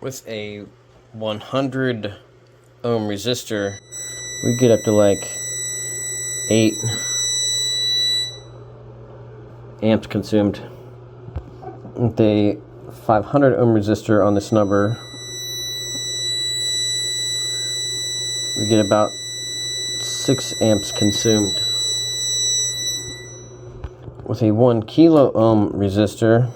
with a 100 ohm resistor, we get up to like 8 amps consumed. With a 500 ohm resistor on the snubber, we get about 6 amps consumed. With a 1 kilo ohm resistor,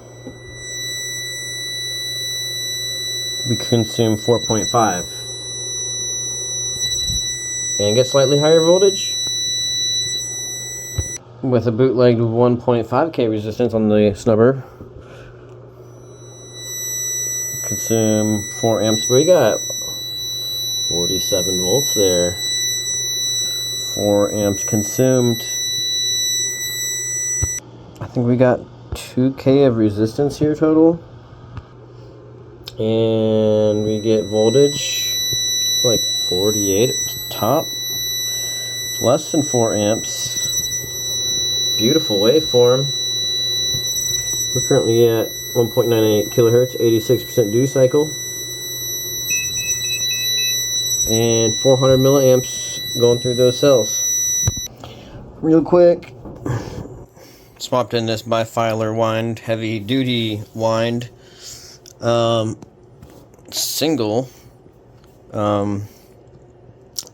we consume 4.5 and get slightly higher voltage. With a bootlegged 1.5K resistance on the snubber, consume 4 amps, but we got 47 volts there. 4 amps consumed. I think we got 2K of resistance here total. And we get voltage like 48 at the top. Less than 4 amps. Beautiful waveform. We're currently at 1.98 kilohertz, 86% duty cycle. And 400 milliamps going through those cells. Real quick, swapped in this bifilar wind, heavy duty wind, single,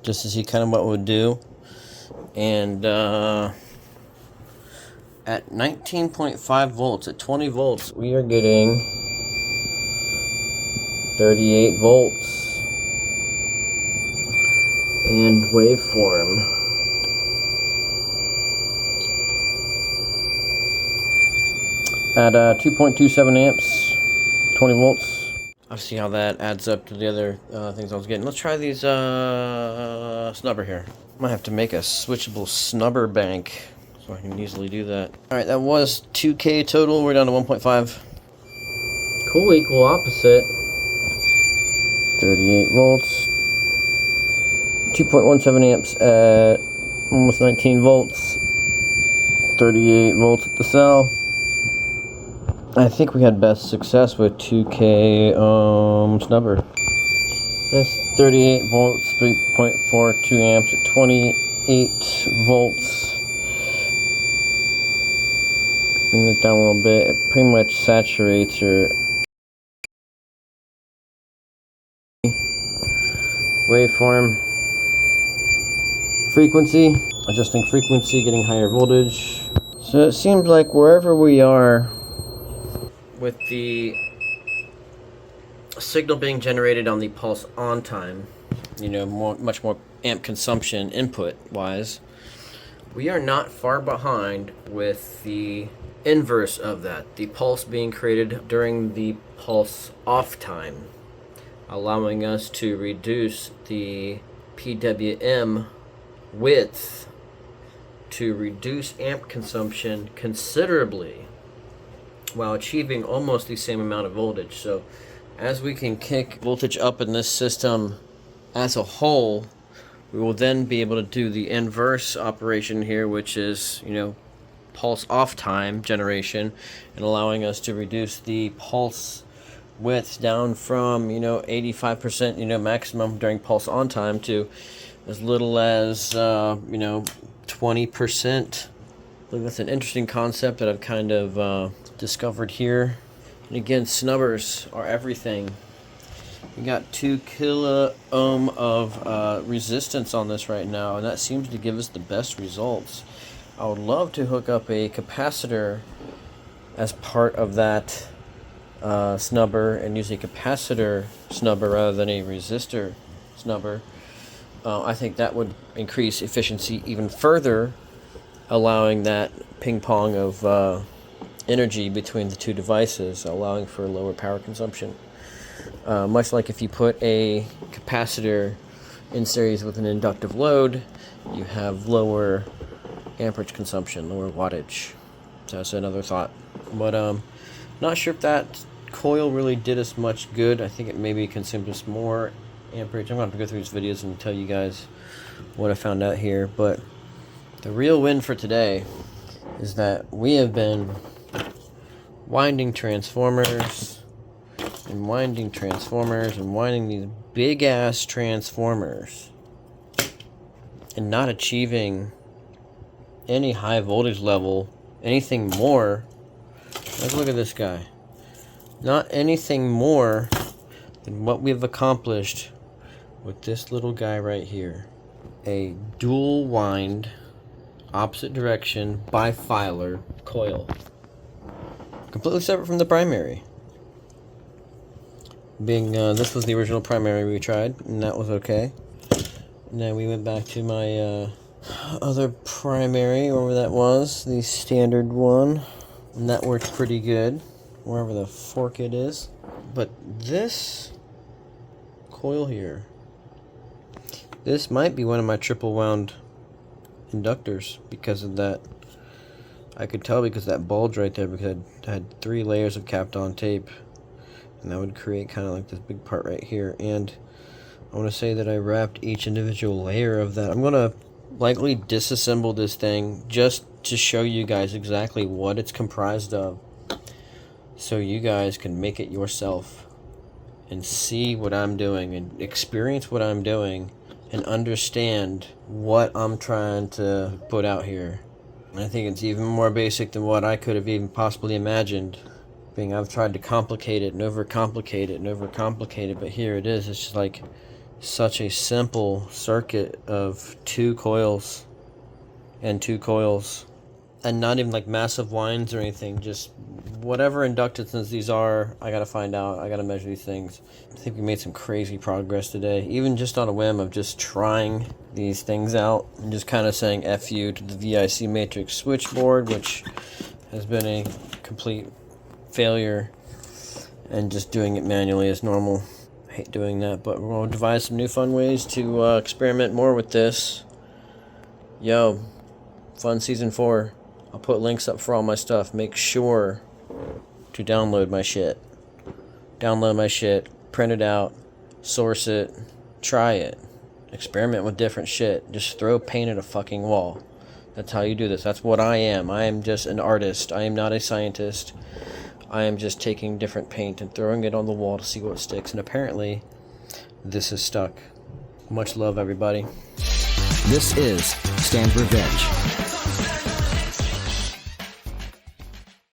just to see kind of what it would do. And at 19.5 volts, at 20 volts, we are getting 38 volts and waveform. At 2.27 amps, 20 volts. I'll see how that adds up to the other things I was getting. Let's try these snubber here. Might have to make a switchable snubber bank so I can easily do that. Alright, that was 2K total. We're down to 1.5. Cool, equal opposite. 38 volts. 2.17 amps at almost 19 volts. 38 volts at the cell. I think we had best success with 2K snubber. That's 38 volts, 3.42 amps at 28 volts. Bring it down a little bit. It pretty much saturates your waveform. Frequency, adjusting frequency, getting higher voltage. So it seems like wherever we are with the signal being generated on the pulse on time, you know, much more amp consumption input wise, we are not far behind with the inverse of that, the pulse being created during the pulse off time, allowing us to reduce the PWM width to reduce amp consumption considerably while achieving almost the same amount of voltage. So as we can kick voltage up in this system as a whole, we will then be able to do the inverse operation here, which is, you know, pulse off time generation, and allowing us to reduce the pulse width down from, you know, 85%, you know, maximum during pulse on time to as little as, you know, 20%. I think that's an interesting concept that I've kind of discovered here. And again, snubbers are everything. We got 2 kilo ohm of resistance on this right now, and that seems to give us the best results. I would love to hook up a capacitor as part of that snubber and use a capacitor snubber rather than a resistor snubber. I think that would increase efficiency even further, allowing that ping pong of energy between the two devices, allowing for lower power consumption. Much like if you put a capacitor in series with an inductive load, you have lower amperage consumption, lower wattage. So that's another thought. But not sure if that coil really did us much good. I think it maybe consumed us more amperage. I'm going to have to go through these videos and tell you guys what I found out here. But the real win for today is that we have been winding transformers, and winding transformers and winding these big ass transformers and not achieving any high voltage level, anything more. Let's look at this guy. Not anything more than what we've accomplished with this little guy right here. A dual wind, opposite direction, bifilar coil. Completely separate from the primary. Being this was the original primary we tried, and that was okay. And then we went back to my other primary, wherever that was, the standard one, and that worked pretty good, wherever the fork it is. But this coil here, this might be one of my triple wound inductors because of that. I could tell because of that bulge right there, because I had 3 layers of capped on tape, and that would create kind of like this big part right here. And I want to say that I wrapped each individual layer of that. I'm going to likely disassemble this thing just to show you guys exactly what it's comprised of, so you guys can make it yourself and see what I'm doing and experience what I'm doing and understand what I'm trying to put out here. And I think it's even more basic than what I could have even possibly imagined, being I've tried to complicate it and overcomplicate it and overcomplicate it, but here it is. It's just like such a simple circuit of 2 coils and 2 coils, and not even like massive winds or anything, just whatever inductances these are. I gotta find out, I gotta measure these things. I think we made some crazy progress today, even just on a whim of just trying these things out and just kind of saying F you to the VIC matrix switchboard, which has been a complete failure, and just doing it manually as normal. I hate doing that, but we're going to devise some new fun ways to experiment more with this. Yo, fun season 4. I'll put links up for all my stuff. Make sure to download my shit. Download my shit, print it out, source it, try it, experiment with different shit. Just throw paint at a fucking wall. That's how you do this. That's what I am. I am just an artist. I am not a scientist. I am just taking different paint and throwing it on the wall to see what sticks, and apparently this is stuck. Much love, everybody. This is Stand for Veg.